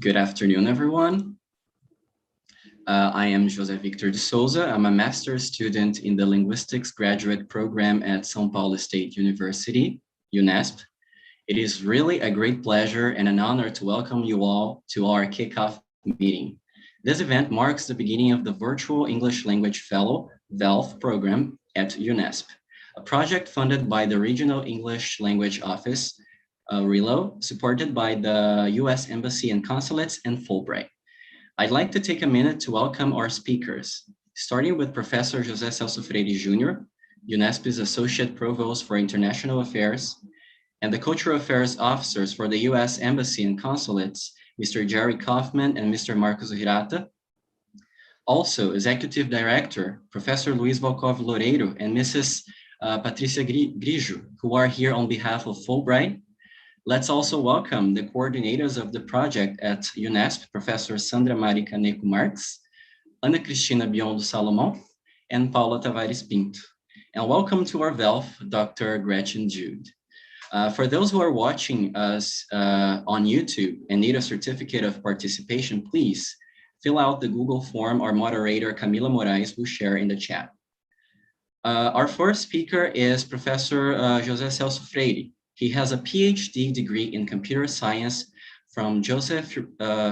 Good afternoon, everyone. I am José Victor de Souza. I'm a master's student in the Linguistics graduate program at São Paulo State University, Unesp. It is really a great pleasure and an honor to welcome you all to our kickoff meeting. This event marks the beginning of the Virtual English Language Fellow, VELF program at Unesp, a project funded by the Regional English Language Office, RELO, supported by the US Embassy and Consulates and Fulbright. I'd like to take a minute to welcome our speakers, starting with Professor José Celso Freire Jr., Unesp's Associate Provost for International Affairs, and the Cultural Affairs Officers for the US Embassy and Consulates, Mr. Gerry Kaufman and Mr. Marcos Hirata. Also, Executive Director, Professor Luiz Valcov Loureiro and Mrs. Patricia Grijo, who are here on behalf of Fulbright. Let's also welcome the coordinators of the project at Unesp, Professor Sandra Mari Kaneko Marques, Cristina Biondo Salomão, and Paula Tavares Pinto. And welcome to our VELF, Dr. Gretchen Jude. For those who are watching us on YouTube and need a certificate of participation, please fill out the Google form our moderator Camila Moraes will share in the chat. Our first speaker is Professor José Celso Freire. He has a PhD degree in computer science from José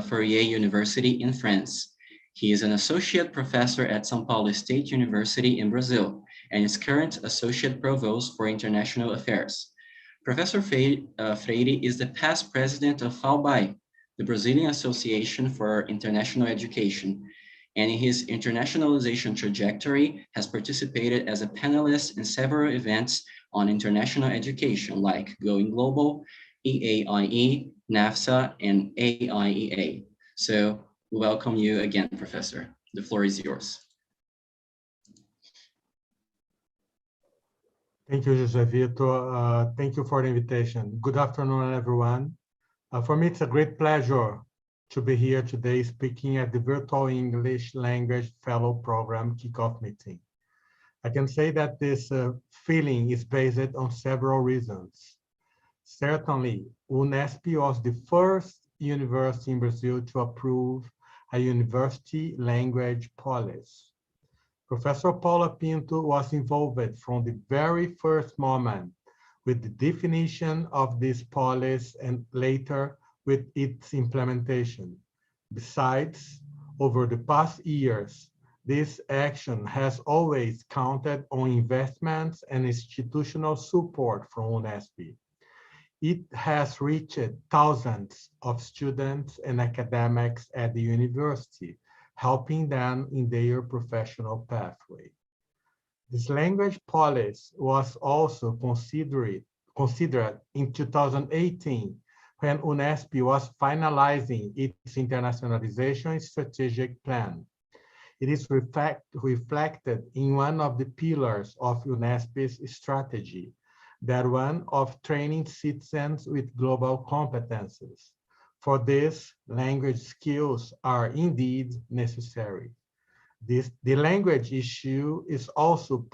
Freire University in France. He is an associate professor at São Paulo State University in Brazil and is current associate provost for international affairs. Professor Freire is the past president of FAUBAI, the Brazilian Association for International Education, and in his internationalization trajectory has participated as a panelist in several events on international education like Going Global, EAIE, NAFSA, and AIEA. So welcome you again, Professor. The floor is yours. Thank you, José Victor. Thank you for the invitation. Good afternoon, everyone. For me, it's a great pleasure to be here today speaking at the Virtual English Language Fellow Program kickoff meeting. I can say that this feeling is based on several reasons. Certainly, Unesp was the first university in Brazil to approve a university language policy. Professor Paula Pinto was involved from the very first moment with the definition of this policy and later with its implementation. Besides, over the past years, this action has always counted on investments and institutional support from Unesp. It has reached thousands of students and academics at the university, helping them in their professional pathway. This language policy was also considered in 2018 when Unesp was finalizing its internationalization strategic plan. It is reflected in one of the pillars of Unesp's strategy, that one of training citizens with global competences. For this, language skills are indeed necessary. The language issue is also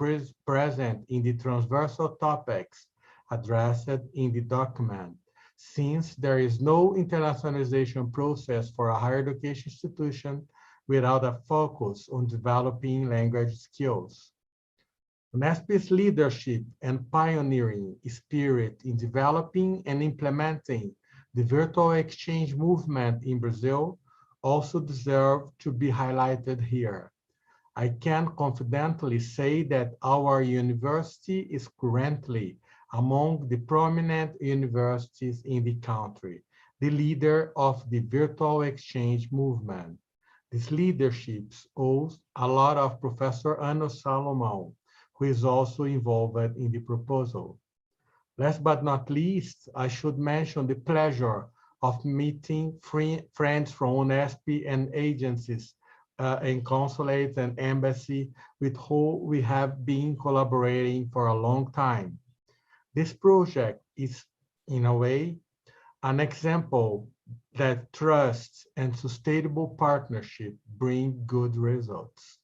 present in the transversal topics addressed in the document, since there is no internationalization process for a higher education institution without a focus on developing language skills. Unesp's leadership and pioneering spirit in developing and implementing the virtual exchange movement in Brazil also deserve to be highlighted here. I can confidently say that our university is currently among the prominent universities in the country, the leader of the virtual exchange movement. This leadership owes a lot of Professor Salomão, who is also involved in the proposal. Last but not least, I should mention the pleasure of meeting friends from Unesp and agencies and consulates and embassy with whom we have been collaborating for a long time. This project is, in a way, an example that trust and sustainable partnership bring good results.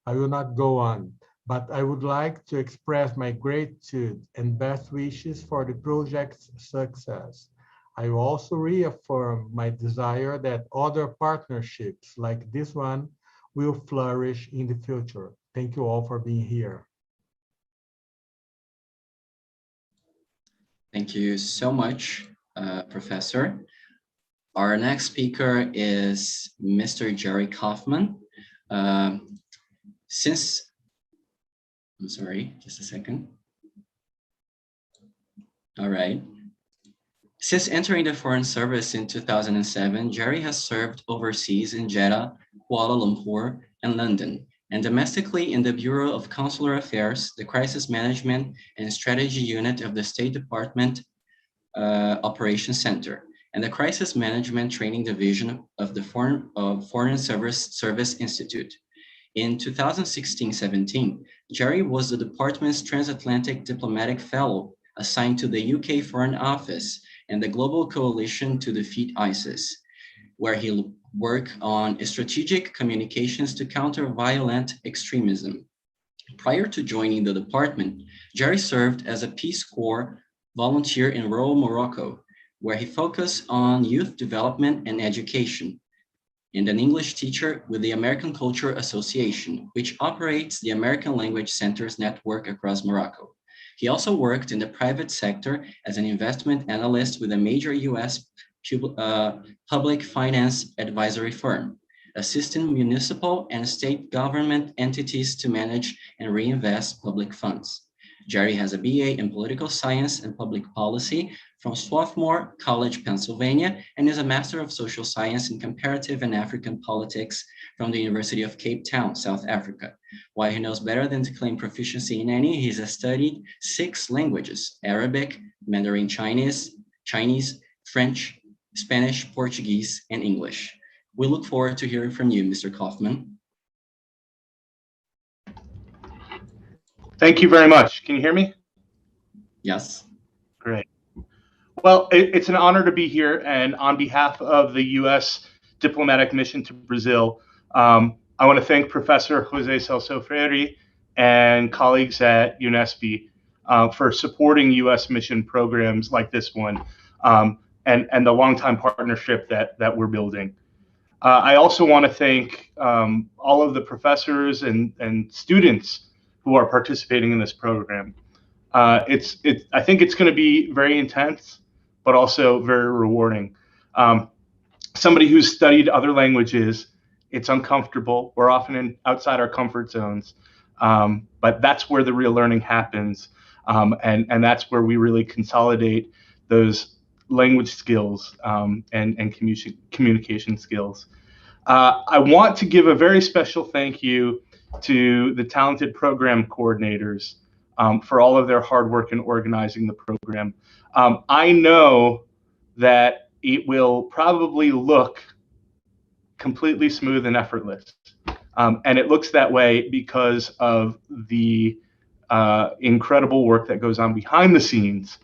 I will not go on, but I would like to express my gratitude and best wishes for the project's success. I will also reaffirm my desire that other partnerships like this one will flourish in the future. Thank you all for being here. Thank you so much, Professor. Our next speaker is Mr. Gerry Kaufman. I'm sorry, just a second. All right. Since entering the Foreign Service in 2007, Gerry has served overseas in Jeddah, Kuala Lumpur, and London, and domestically in the Bureau of Consular Affairs, the Crisis Management and Strategy Unit of the State Department Operations Center, and the Crisis Management Training Division of the Foreign Service Institute. In 2016-17, Gerry was the department's Transatlantic Diplomatic Fellow assigned to the UK Foreign Office and the Global Coalition to Defeat ISIS, where he worked on strategic communications to counter violent extremism. Prior to joining the department, Gerry served as a Peace Corps volunteer in rural Morocco, where he focused on youth development and education, and an English teacher with the American Culture Association, which operates the American Language Centers network across Morocco. He also worked in the private sector as an investment analyst with a major US public finance advisory firm, assisting municipal and state government entities to manage and reinvest public funds. Gerry has a BA in Political Science and Public Policy from Swarthmore College, Pennsylvania, and is a Master of Social Science in Comparative and African Politics from the University of Cape Town, South Africa. While he knows better than to claim proficiency in any, he has studied 6 languages: Arabic, Mandarin Chinese, French, Spanish, Portuguese, and English. We look forward to hearing from you, Mr. Kaufman. Thank you very much. Can you hear me? Yes. Great. Well, it's an honor to be here, and on behalf of the U.S. diplomatic mission to Brazil, I want to thank Professor José Celso Freire and colleagues at Unesp for supporting U.S. mission programs like this one, and the longtime partnership that we're building. I also want to thank all of the professors and students who are participating in this program. I think it's going to be very intense, but also very rewarding. Somebody who's studied other languages, it's uncomfortable. We're often outside our comfort zones, but that's where the real learning happens, and that's where we really consolidate those language skills and communication skills. I want to give a very special thank you to the talented program coordinators for all of their hard work in organizing the program. I know that it will probably look completely smooth and effortless. And it looks that way because of the incredible work that goes on behind the scenes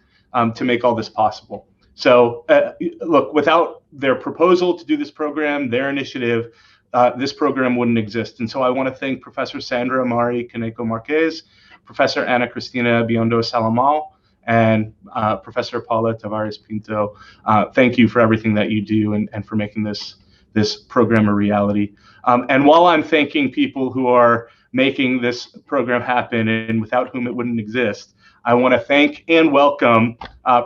to make all this possible. So look, without their proposal to do this program, their initiative, this program wouldn't exist. And so I want to thank Professor Sandra Mari Kaneko Marques, Professor Cristina Biondo Salomão, and Professor Paula Tavares Pinto. Thank you for everything that you do and for making this program a reality. And while I'm thanking people who are making this program happen and without whom it wouldn't exist, I want to thank and welcome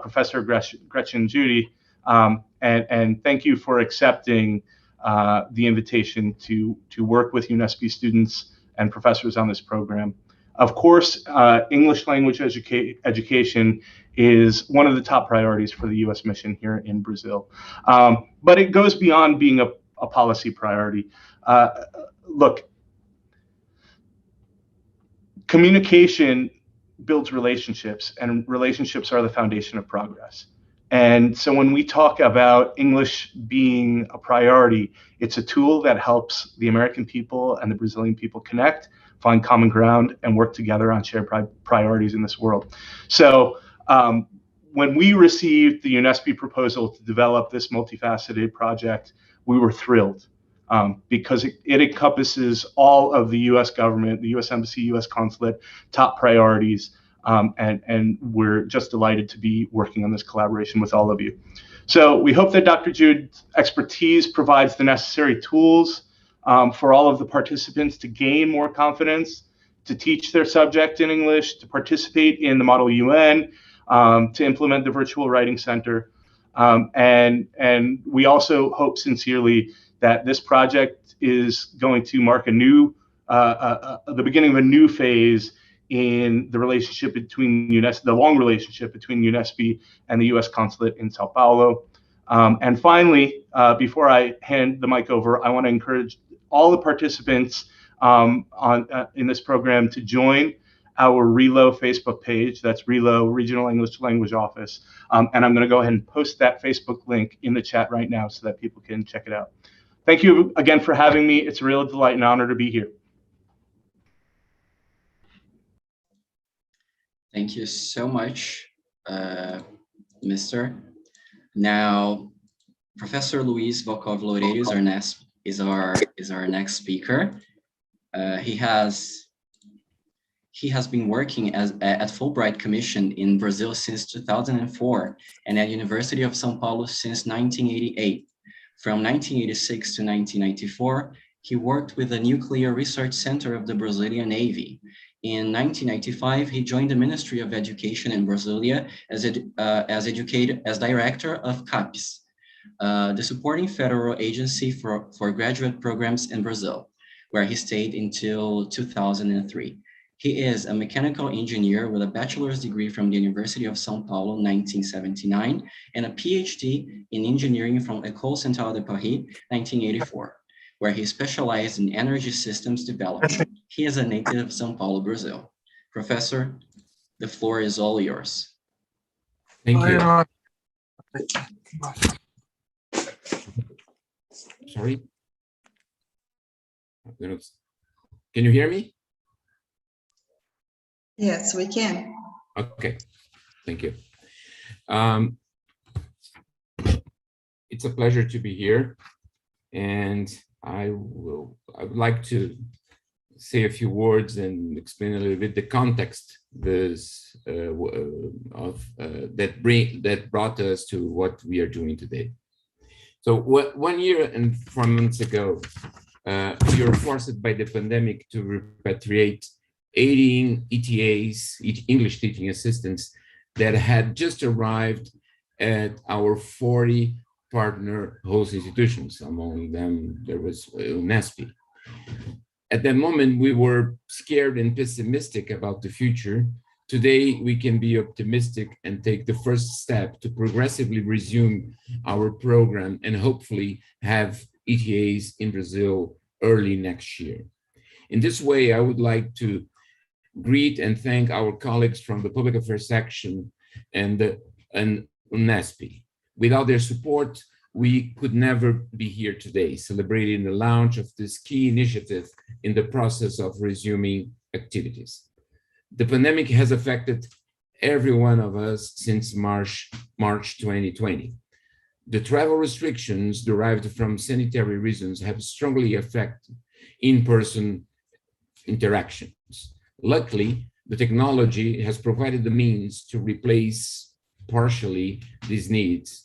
Professor Gretchen Jude, and thank you for accepting the invitation to work with Unesp students and professors on this program. Of course, English language education is one of the top priorities for the U.S. mission here in Brazil. But it goes beyond being a policy priority. Look, communication builds relationships, and relationships are the foundation of progress. And so when we talk about English being a priority, it's a tool that helps the American people and the Brazilian people connect, find common ground, and work together on shared priorities in this world. So when we received the Unesp proposal to develop this multifaceted project, we were thrilled because it encompasses all of the U.S. government, the U.S. Embassy, U.S. Consulate, top priorities, and we're just delighted to be working on this collaboration with all of you. So we hope that Dr. Jude's expertise provides the necessary tools for all of the participants to gain more confidence, to teach their subject in English, to participate in the Model UN, to implement the Virtual Writing Center. And we also hope sincerely that this project is going to mark a new, the beginning of a new phase in the relationship between Unesp, the long relationship between Unesp and the U.S. Consulate in Sao Paulo. And finally, before I hand the mic over, I want to encourage all the participants in this program to join our RELO Facebook page. That's RELO, Regional English Language Office. And I'm going to go ahead and post that Facebook link in the chat right now so that people can check it out. Thank you again for having me. It's a real delight and honor to be here. Thank you so much, Mr. Now, Professor Luiz Valcov Loureiro is our next speaker. He has been working at Fulbright Commission in Brazil since 2004 and at University of São Paulo since 1988. From 1986 to 1994, he worked with the Nuclear Research Center of the Brazilian Navy. In 1995, he joined the Ministry of Education in Brasilia as director of CAPES, the supporting federal agency for graduate programs in Brazil, where he stayed until 2003. He is a mechanical engineer with a bachelor's degree from the University of São Paulo in 1979 and a PhD in engineering from École Centrale de Paris, 1984, where he specialized in energy systems development. He is a native of São Paulo, Brazil. Professor, the floor is all yours. Thank you. Sorry. Can you hear me? Yes, we can. Okay, thank you. It's a pleasure to be here, and I would like to say a few words and explain a little bit the context that brought us to what we are doing today. So 1 year and 4 months ago, we were forced by the pandemic to repatriate 18 ETAs, English teaching assistants, that had just arrived at our 40 partner host institutions. Among them, there was Unesp. At that moment, we were scared and pessimistic about the future. Today, we can be optimistic and take the first step to progressively resume our program and hopefully have ETAs in Brazil early next year. In this way, I would like to greet and thank our colleagues from the Public Affairs section and Unesp. Without their support, we could never be here today, celebrating the launch of this key initiative in the process of resuming activities. The pandemic has affected every one of us since March 2020. The travel restrictions derived from sanitary reasons have strongly affected in-person interactions. Luckily, the technology has provided the means to replace partially these needs.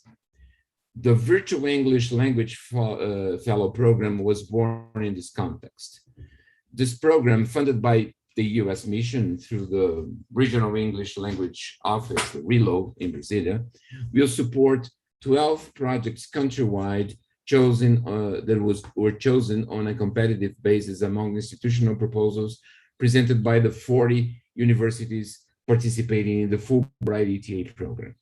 The Virtual English Language Fellow Program was born in this context. This program, funded by the U.S. Mission through the Regional English Language Office, the RELO in Brasilia, will support 12 projects countrywide were chosen on a competitive basis among institutional proposals presented by the 40 universities participating in the Fulbright ETA program.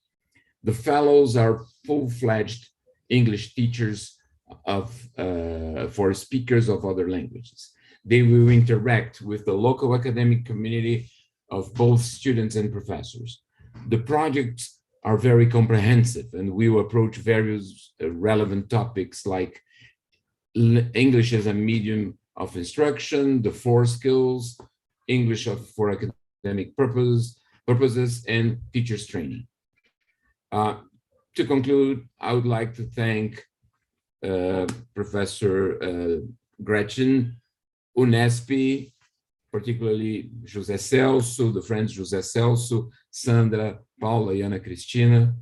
The fellows are full-fledged English teachers for speakers of other languages. They will interact with the local academic community of both students and professors. The projects are very comprehensive and will approach various relevant topics like English as a medium of instruction, the 4 skills, English for academic purposes, and teachers training. To conclude, I would like to thank Professor Gretchen, Unesp, particularly José Celso, the friends José Celso, Sandra, Paula, and Cristina,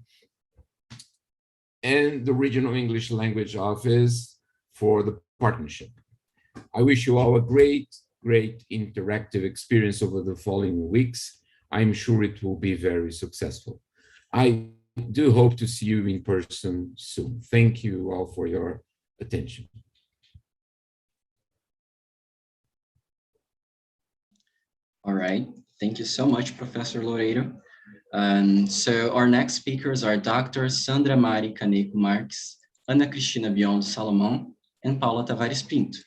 and the Regional English Language Office for the partnership. I wish you all a great interactive experience over the following weeks. I'm sure it will be very successful. I do hope to see you in person soon. Thank you all for your attention. All right, thank you so much, Professor Loureiro. So our next speakers are Dr. Sandra Mari Kaneko Marques, Ana Cristina Biondo Salomão, and Paula Tavares Pinto.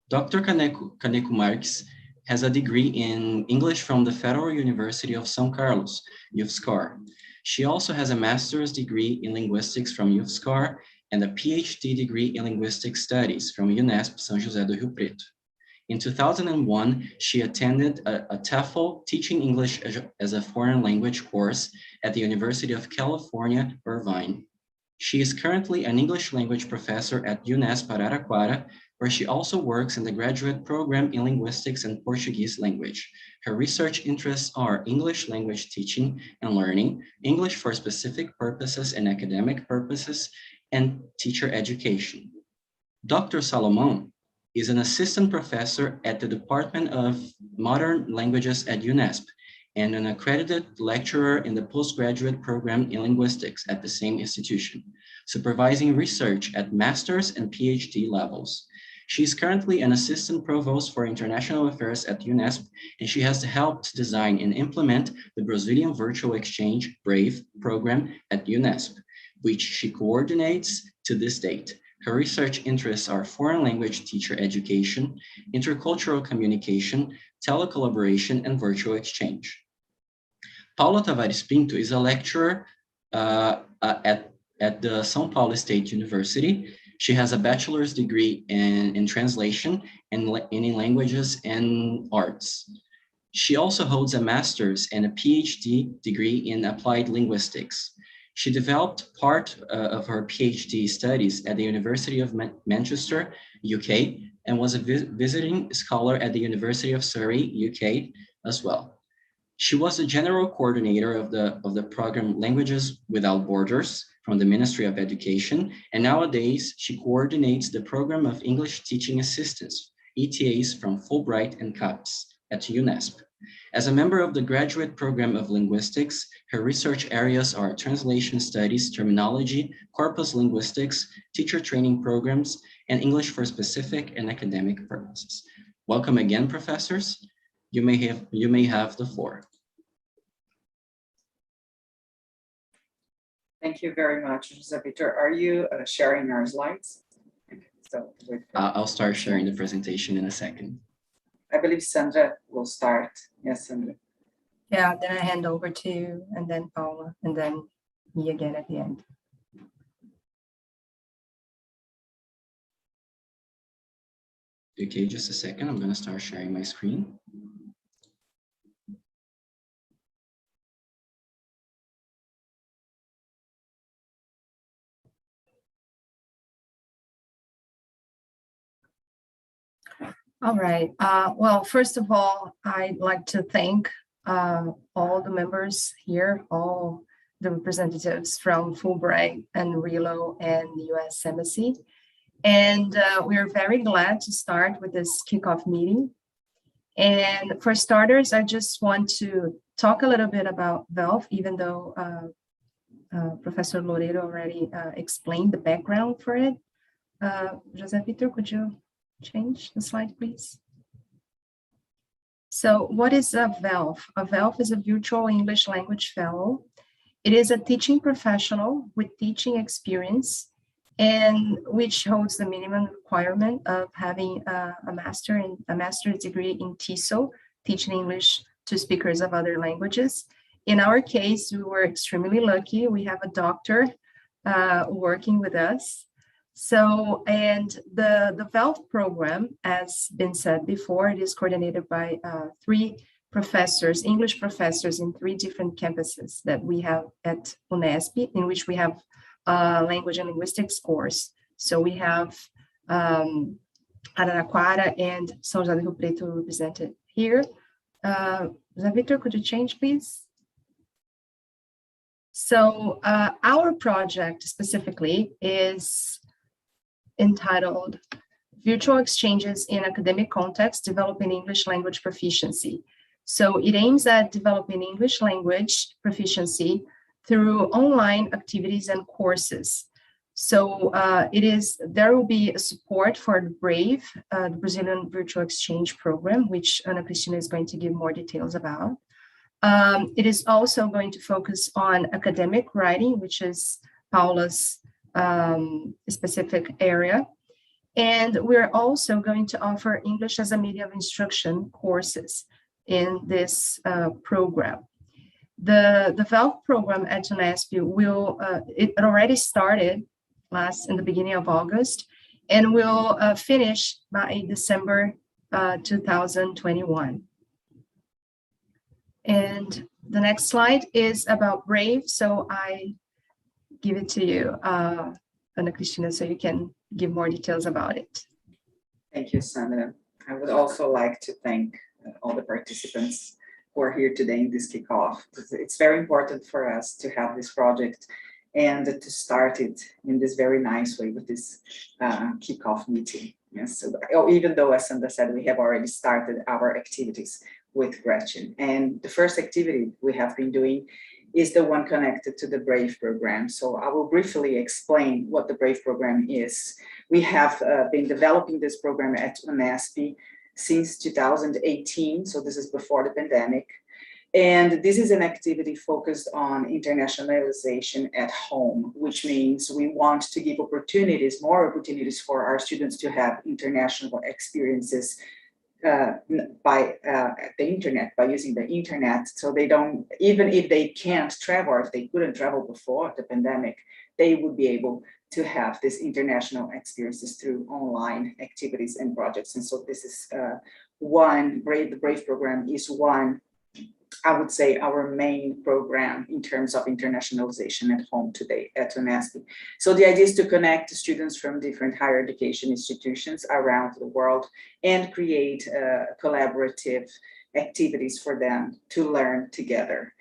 Dr. Kaneko Marques has a degree in English from the Federal University of São Carlos, UFSCar. She also has a master's degree in linguistics from UFSCar and a PhD degree in linguistic studies from Unesp São José do Rio Preto. In 2001, she attended a TEFL Teaching English as a Foreign Language course at the University of California, Irvine. She is currently an English language professor at Unesp Araraquara, where she also works in the graduate program in linguistics and Portuguese language. Her research interests are English language teaching and learning, English for specific purposes and academic purposes, and teacher education. Dr. Salomão is an assistant professor at the Department of Modern Languages at Unesp and an accredited lecturer in the postgraduate program in linguistics at the same institution, supervising research at master's and PhD levels. She is currently an assistant provost for international affairs at Unesp, and she has helped design and implement the Brazilian Virtual Exchange BRAVE program at Unesp, which she coordinates to this date. Her research interests are foreign language teacher education, intercultural communication, telecollaboration, and virtual exchange. Paula Tavares Pinto is a lecturer at the São Paulo State University. She has a bachelor's degree in translation and in languages and arts. She also holds a master's and a PhD degree in applied linguistics. She developed part of her PhD studies at the University of Manchester, UK, and was a visiting scholar at the University of Surrey, UK, as well. She was the general coordinator of the program Languages Without Borders from the Ministry of Education, and nowadays she coordinates the program of English Teaching Assistants, ETAs from Fulbright and CAPS at Unesp. As a member of the graduate program of linguistics, her research areas are translation studies, terminology, corpus linguistics, teacher training programs, and English for specific and academic purposes. Welcome again, professors. You may have the floor. Thank you very much, José Victor. Are you sharing our slides? So I'll start sharing the presentation in a second. I believe Sandra will start. Yes, Sandra. Yeah, then I hand over to you, and then Paula, and then me again at the end. Okay, just a second. I'm going to start sharing my screen. All right. Well, first of all, I'd like to thank all the members here, all the representatives from Fulbright and RELO and the U.S. Embassy. And we are very glad to start with this kickoff meeting. And for starters, I just want to talk a little bit about VELF, even though Professor Loureiro already explained the background for it. José Victor, could you change the slide, please? So what is a VELF? A VELF is a Virtual English Language Fellow. It is a teaching professional with teaching experience and which holds the minimum requirement of having a master's degree in TESOL, teaching English to speakers of other languages. In our case, we were extremely lucky. We have a doctor working with us. So, and the VELF program, as been said before, it is coordinated by 3 professors, English professors in 3 different campuses that we have at Unesp, in which we have language and linguistics course. So we have Araraquara and São José do Rio Preto represented here. José Victor, could you change, please? So our project specifically is entitled Virtual Exchanges in Academic Context, Developing English Language Proficiency. So it aims at developing English language proficiency through online activities and courses. So there will be a support for the BRAVE, the Brazilian Virtual Exchange Program, which Ana Cristina is going to give more details about. It is also going to focus on academic writing, which is Paula's specific area. And we're also going to offer English as a media of instruction courses in this program. The VELF program at Unesp it already started in the beginning of August, and will finish by December 2021. And the next slide is about BRAVE, so I give it to you, Ana Cristina, so you can give more details about it. Thank you, Sandra. I would also like to thank all the participants who are here today in this kickoff. It's very important for us to have this project and to start it in this very nice way with this kickoff meeting. Yes, so, even though, as Sandra said, we have already started our activities with Gretchen. And the first activity we have been doing is the one connected to the BRAVE program. So I will briefly explain what the BRAVE program is. We have been developing this program at Unesp since 2018, so this is before the pandemic. And this is an activity focused on internationalization at home, which means we want to give more opportunities for our students to have international experiences by the internet, by using the internet. So they don't, even if they can't travel, or if they couldn't travel before the pandemic, they would be able to have these international experiences through online activities and projects. And so this is the BRAVE program is one, I would say, our main program in terms of internationalization at home today at Unesp. So the idea is to connect students from different higher education institutions around the world and create collaborative activities for them to learn together.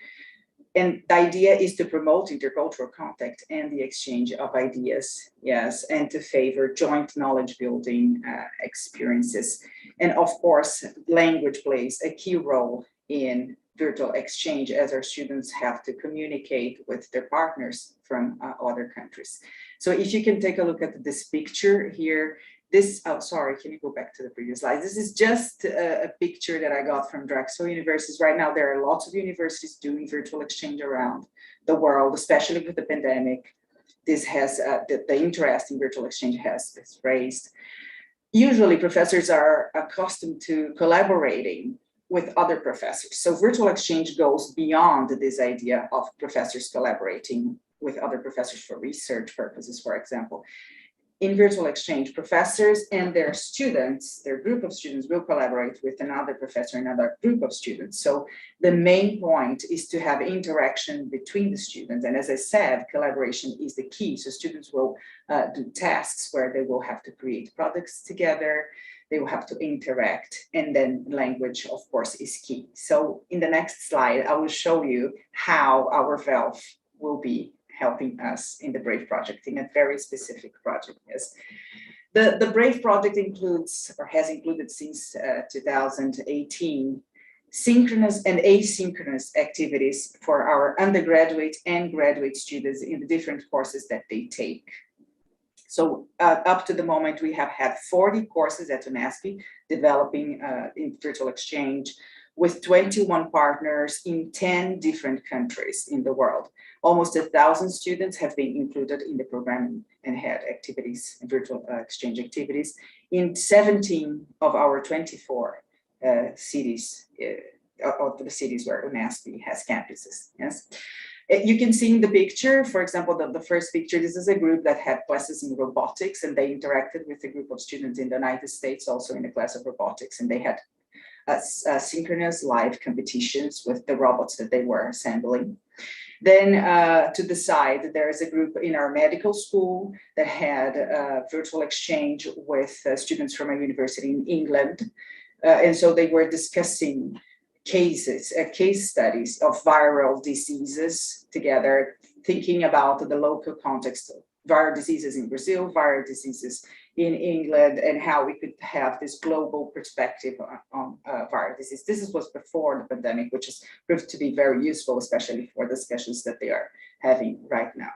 And the idea is to promote intercultural contact and the exchange of ideas, yes, and to favor joint knowledge building experiences. And of course, language plays a key role in virtual exchange, as our students have to communicate with their partners from other countries. So if you can take a look at this picture here, sorry, can you go back to the previous slide? This is just a picture that I got from Drexel Universities. Right now, there are lots of universities doing virtual exchange around the world, especially with the pandemic. This has, the interest in virtual exchange has raised. Usually, professors are accustomed to collaborating with other professors. So virtual exchange goes beyond this idea of professors collaborating with other professors for research purposes, for example. In virtual exchange, professors and their students, their group of students, will collaborate with another professor, another group of students. So the main point is to have interaction between the students. And as I said, collaboration is the key. So students will do tasks where they will have to create products together. They will have to interact, and then language, of course, is key. So in the next slide, I will show you how our VELF will be helping us in the BRAVE project, in a very specific project. Yes. The BRAVE project includes, or has included since 2018, synchronous and asynchronous activities for our undergraduate and graduate students in the different courses that they take. So up to the moment, we have had 40 courses at Unesp developing in virtual exchange with 21 partners in 10 different countries in the world. Almost 1,000 students have been included in the program and had activities, virtual exchange activities in 17 of our 24 cities, of the cities where Unesp has campuses. Yes. You can see in the picture, for example, the first picture, this is a group that had classes in robotics, and they interacted with a group of students in the United States, also in the class of robotics, and they had synchronous live competitions with the robots that they were assembling. Then to the side, there is a group in our medical school that had virtual exchange with students from a university in England. And so they were discussing case studies of viral diseases together, thinking about the local context of viral diseases in Brazil, viral diseases in England, and how we could have this global perspective on viral disease. This was before the pandemic, which has proved to be very useful, especially for discussions that they are having right now.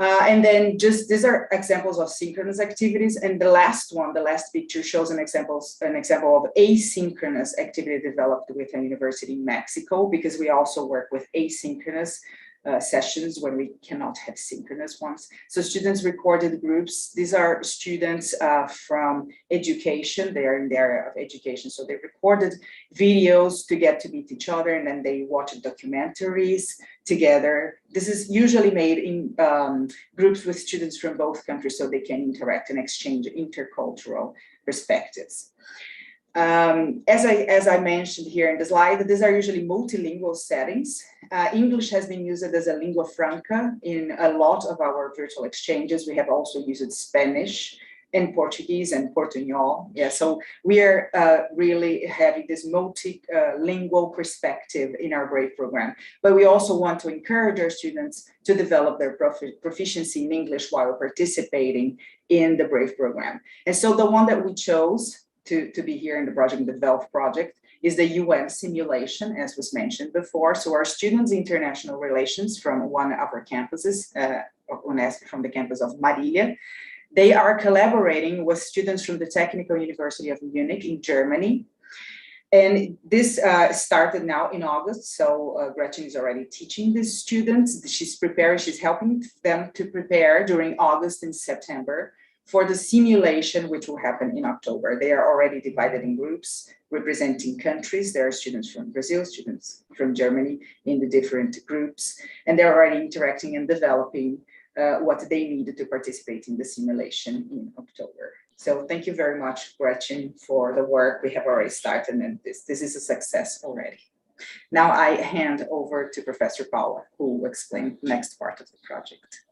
And then just these are examples of synchronous activities. And the last one, the last picture shows an example of asynchronous activity developed with a university in Mexico, because we also work with asynchronous sessions when we cannot have synchronous ones. So students recorded groups. These are students from education. They are in the area of education. So they recorded videos to get to meet each other, and then they watched documentaries together. This is usually made in groups with students from both countries so they can interact and exchange intercultural perspectives. As I mentioned here in the slide, these are usually multilingual settings. English has been used as a lingua franca in a lot of our virtual exchanges. We have also used Spanish and Portuguese and Portuñol. Yeah, so we are really having this multilingual perspective in our BRAVE program. But we also want to encourage our students to develop their proficiency in English while participating in the BRAVE program. And so the one that we chose to be here in the project, the VELF project, is the UN simulation, as was mentioned before. So our students international relations from one of our campuses, Unesp, from the campus of Marília, they are collaborating with students from the Technical University of Munich in Germany. And this started now in August. So Gretchen is already teaching these students. She's helping them to prepare during August and September for the simulation, which will happen in October. They are already divided in groups representing countries. There are students from Brazil, students from Germany in the different groups, and they're already interacting and developing what they needed to participate in the simulation in October. So thank you very much, Gretchen, for the work we have already started, and this is a success already. Now I hand over to Professor Paula, who will explain the next part of the project.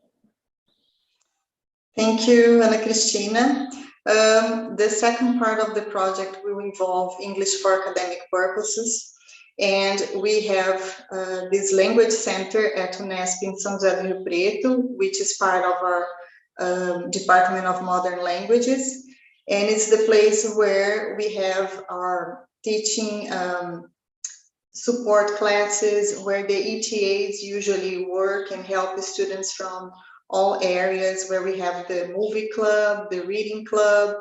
Thank you, Ana Cristina. The second part of the project will involve English for academic purposes. And we have this language center at Unesp in São José do Rio Preto, which is part of our Department of Modern Languages. And it's the place where we have our teaching support classes, where the ETAs usually work and help the students from all areas, where we have the movie club, the reading club.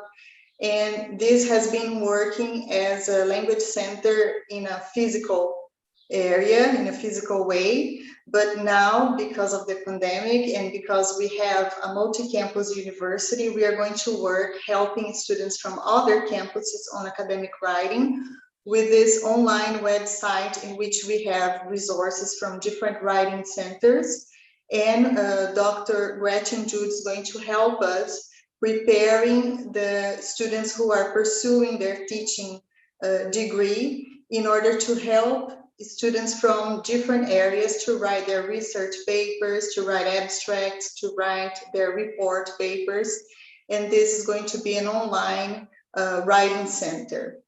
And this has been working as a language center in a physical area, in a physical way. But now, because of the pandemic and because we have a multi-campus university, we are going to work helping students from other campuses on academic writing with this online website in which we have resources from different writing centers. And Dr. Gretchen Jude is going to help us preparing the students who are pursuing their teaching degree in order to help students from different areas to write their research papers, to write abstracts, to write their report papers. And this is going to be an online writing center.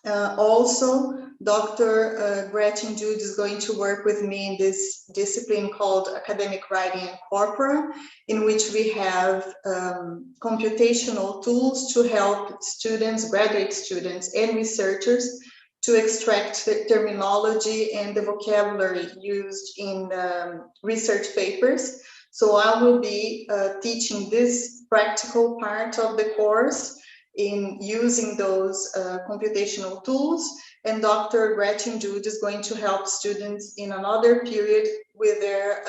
Also, Dr. Gretchen Jude is going to work with me in this discipline called Academic Writing and Corpora, in which we have computational tools to help students, graduate students, and researchers to extract the terminology and the vocabulary used in research papers. So I will be teaching this practical part of the course in using those computational tools, and Dr. Gretchen Jude is going to help students in another period with their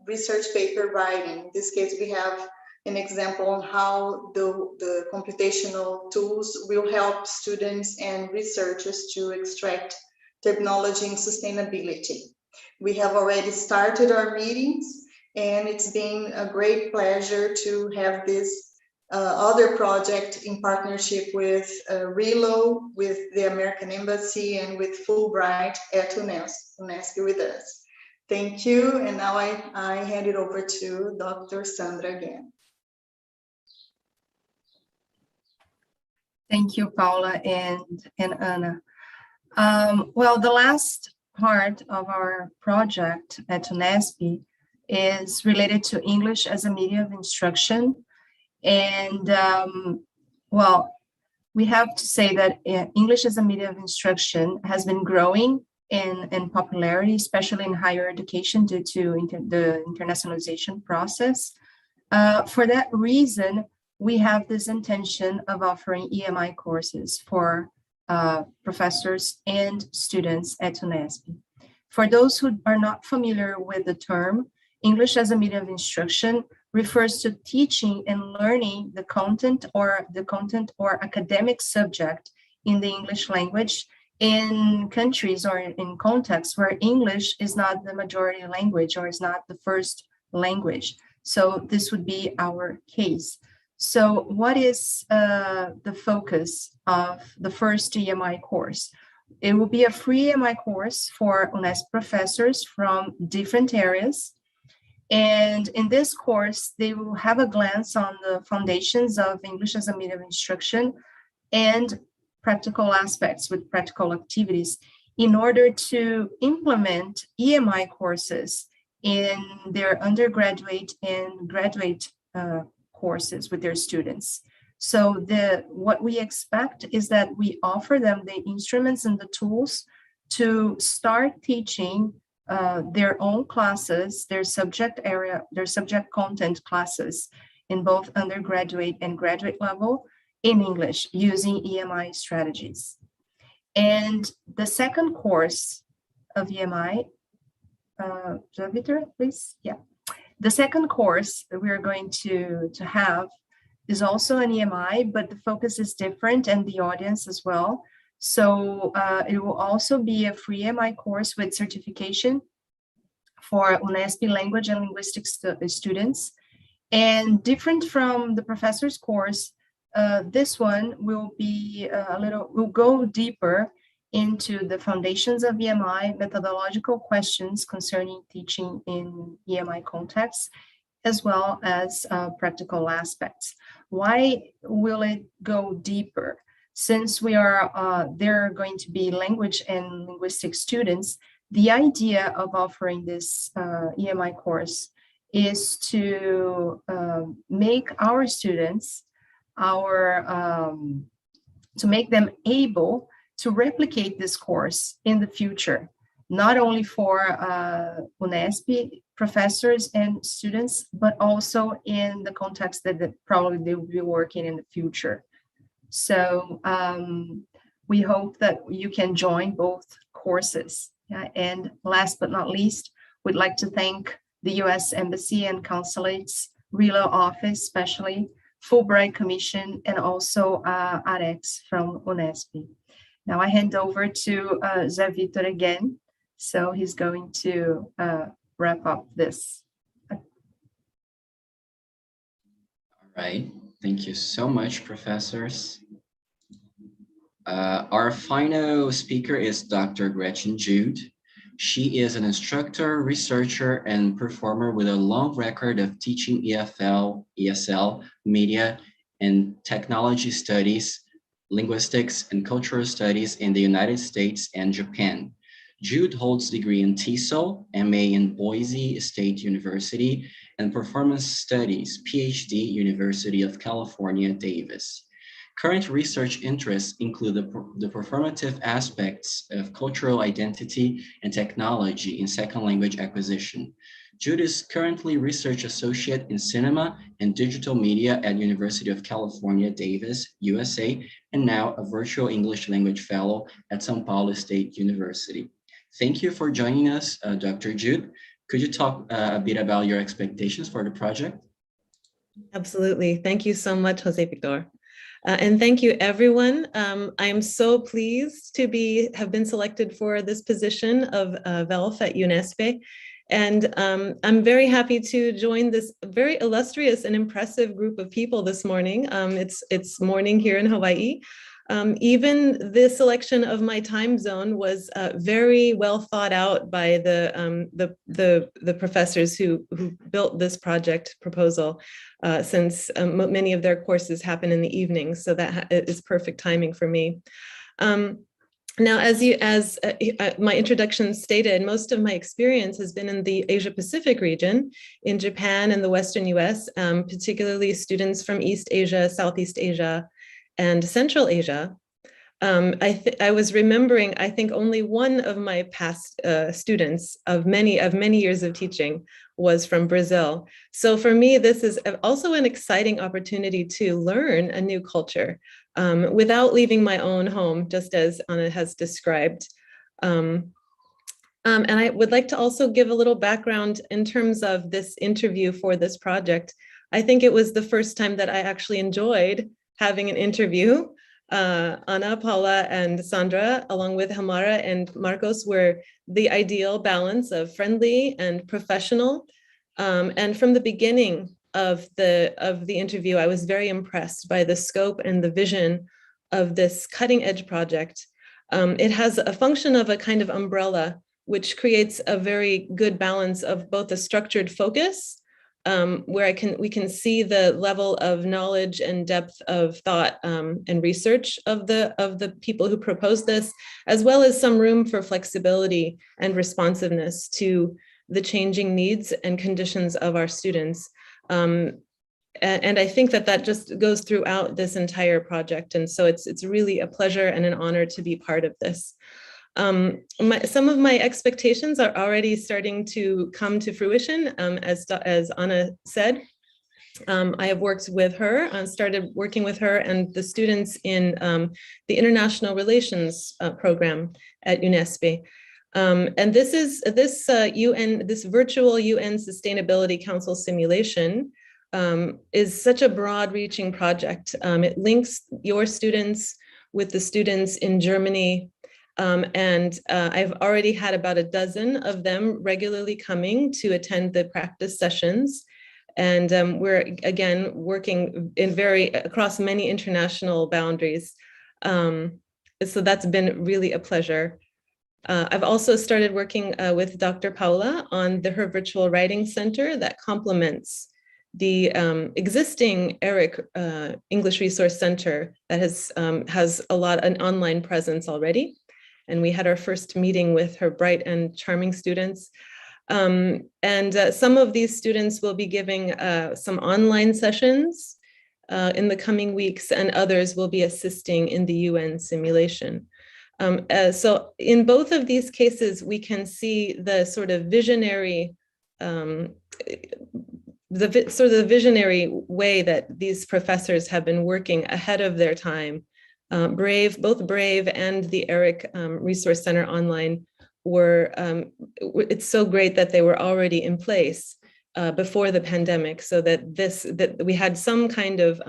research paper writing. In this case, we have an example on how the computational tools will help students and researchers to extract terminology and sustainability. We have already started our meetings, and it's been a great pleasure to have this other project in partnership with RELO, with the American Embassy, and with Fulbright at Unesp with us. Thank you, and now I hand it over to Dr. Sandra again. Thank you, Paula and Ana. Well, the last part of our project at Unesp is related to English as a medium of instruction. And well, we have to say that English as a medium of instruction has been growing in popularity, especially in higher education due to the internationalization process. For that reason, we have this intention of offering EMI courses for professors and students at Unesp. For those who are not familiar with the term, English as a medium of instruction refers to teaching and learning the content or academic subject in the English language in countries or in contexts where English is not the majority language or is not the first language. So this would be our case. So what is the focus of the first EMI course? It will be a free EMI course for Unesp professors from different areas. And in this course, they will have a glance on the foundations of English as a medium of instruction and practical aspects with practical activities in order to implement EMI courses in their undergraduate and graduate courses with their students. So what we expect is that we offer them the instruments and the tools to start teaching their own classes, their subject area, their subject content classes in both undergraduate and graduate level in English using EMI strategies. And the second course of EMI, Victor, please, yeah. The second course that we're going to have is also an EMI, but the focus is different and the audience as well. So it will also be a free EMI course with certification for Unesp language and linguistics students. And different from the professor's course, this one will be will go deeper into the foundations of EMI, methodological questions concerning teaching in EMI contexts, as well as practical aspects. Why will it go deeper? Since there are going to be language and linguistic students, the idea of offering this EMI course is to make our students, to make them able to replicate this course in the future, not only for Unesp professors and students, but also in the context that probably they will be working in the future. So we hope that you can join both courses. And last but not least, we'd like to thank the U.S. Embassy and Consulates, RELO office, especially Fulbright Commission, and also Arex from Unesp. Now I hand over to Zé Victor again. So he's going to wrap up this. All right, thank you so much, professors. Our final speaker is Dr. Gretchen Jude. She is an instructor, researcher, and performer with a long record of teaching EFL, ESL, media, and technology studies, linguistics, and cultural studies in the United States and Japan. Jude holds a degree in TESOL, MA in Boise State University, and Performance Studies, PhD, University of California, Davis. Current research interests include the performative aspects of cultural identity and technology in second language acquisition. Jude is currently research associate in cinema and digital media at University of California, Davis, USA, and now a virtual English language fellow at São Paulo State University. Thank you for joining us, Dr. Jude. Could you talk a bit about your expectations for the project? Absolutely. Thank you so much, Jose Victor. And thank you, everyone. I am so pleased to have been selected for this position of VELF at Unesp. And I'm very happy to join this very illustrious and impressive group of people this morning. It's morning here in Hawaii. Even the selection of my time zone was very well thought out by the professors who built this project proposal, since many of their courses happen in the evenings, so that is perfect timing for me. Now, as my introduction stated, most of my experience has been in the Asia Pacific region, in Japan and the Western US, particularly students from East Asia, Southeast Asia, and Central Asia. I was remembering, I think only one of my past students of many years of teaching was from Brazil. So for me, this is also an exciting opportunity to learn a new culture without leaving my own home, just as Anna has described. And I would like to also give a little background in terms of this interview for this project. I think it was the first time that I actually enjoyed having an interview. Anna, Paula, and Sandra, along with Hamara and Marcos, were the ideal balance of friendly and professional. And from the beginning of the interview, I was very impressed by the scope and the vision of this cutting edge project. It has a function of a kind of umbrella, which creates a very good balance of both a structured focus, where we can see the level of knowledge and depth of thought and research of the people who proposed this, as well as some room for flexibility and responsiveness to the changing needs and conditions of our students. And I think that just goes throughout this entire project. And so it's really a pleasure and an honor to be part of this. Some of my expectations are already starting to come to fruition, as Anna said. I have worked with her, started working with her and the students in the International Relations program at Unesp. And this virtual UN Sustainability Council simulation is such a broad-reaching project. It links your students with the students in Germany. And I've already had about a dozen of them regularly coming to attend the practice sessions. And we're again working across many international boundaries. So that's been really a pleasure. I've also started working with Dr. Paula on her virtual writing center that complements the existing ERIC English Resource Center that has an online presence already. And we had our first meeting with her bright and charming students. And some of these students will be giving some online sessions in the coming weeks, and others will be assisting in the UN simulation. So in both of these cases, we can see the sort of visionary, visionary way that these professors have been working ahead of their time. Both Brave and the ERIC Resource Center Online it's so great that they were already in place before the pandemic, so that we had some kind of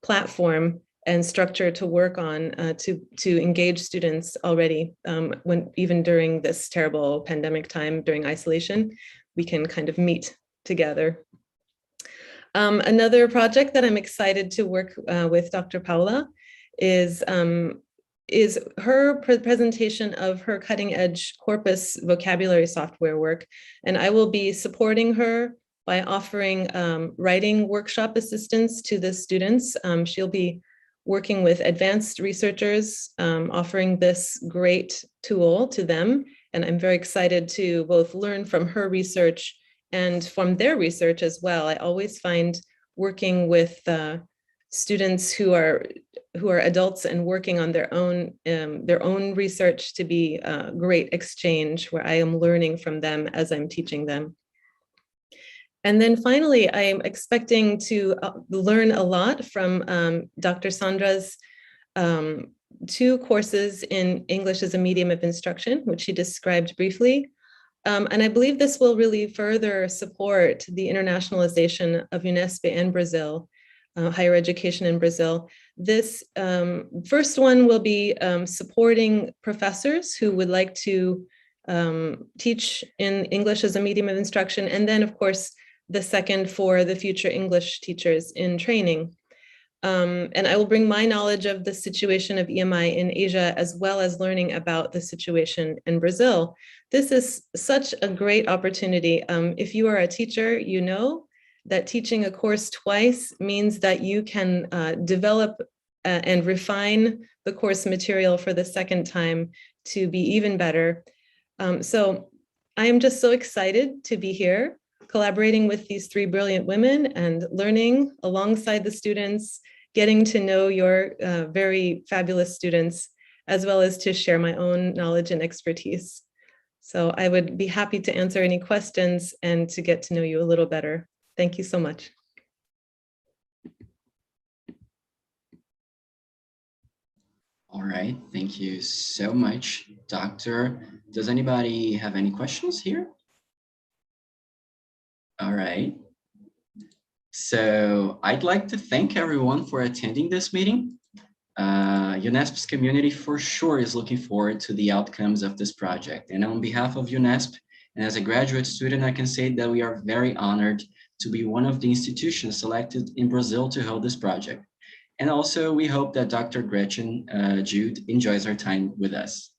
platform and structure to work on to engage students already even during this terrible pandemic time, during isolation, we can kind of meet together. Another project that I'm excited to work with Dr. Paula is her presentation of her cutting edge corpus vocabulary software work. And I will be supporting her by offering writing workshop assistance to the students. She'll be working with advanced researchers, offering this great tool to them. And I'm very excited to both learn from her research and from their research as well. I always find working with students who are adults and working on their own research to be a great exchange where I am learning from them as I'm teaching them. And then finally, I am expecting to learn a lot from Dr. Sandra's 2 courses in English as a medium of instruction, which she described briefly. And I believe this will really further support the internationalization of Unesp and Brazil, higher education in Brazil. This first one will be supporting professors who would like to teach in English as a medium of instruction. And then, of course, the second for the future English teachers in training. And I will bring my knowledge of the situation of EMI in Asia, as well as learning about the situation in Brazil. This is such a great opportunity. If you are a teacher, you know that teaching a course twice means that you can develop and refine the course material for the second time to be even better. So I am just so excited to be here, collaborating with these three brilliant women and learning alongside the students, getting to know your very fabulous students, as well as to share my own knowledge and expertise. So I would be happy to answer any questions and to get to know you a little better. Thank you so much. All right, thank you so much, Doctor. Does anybody have any questions here? All right. So I'd like to thank everyone for attending this meeting. Unesp's community for sure is looking forward to the outcomes of this project. And on behalf of Unesp, and as a graduate student, I can say that we are very honored to be one of the institutions selected in Brazil to hold this project. And also we hope that Dr. Gretchen Jude enjoys her time with us.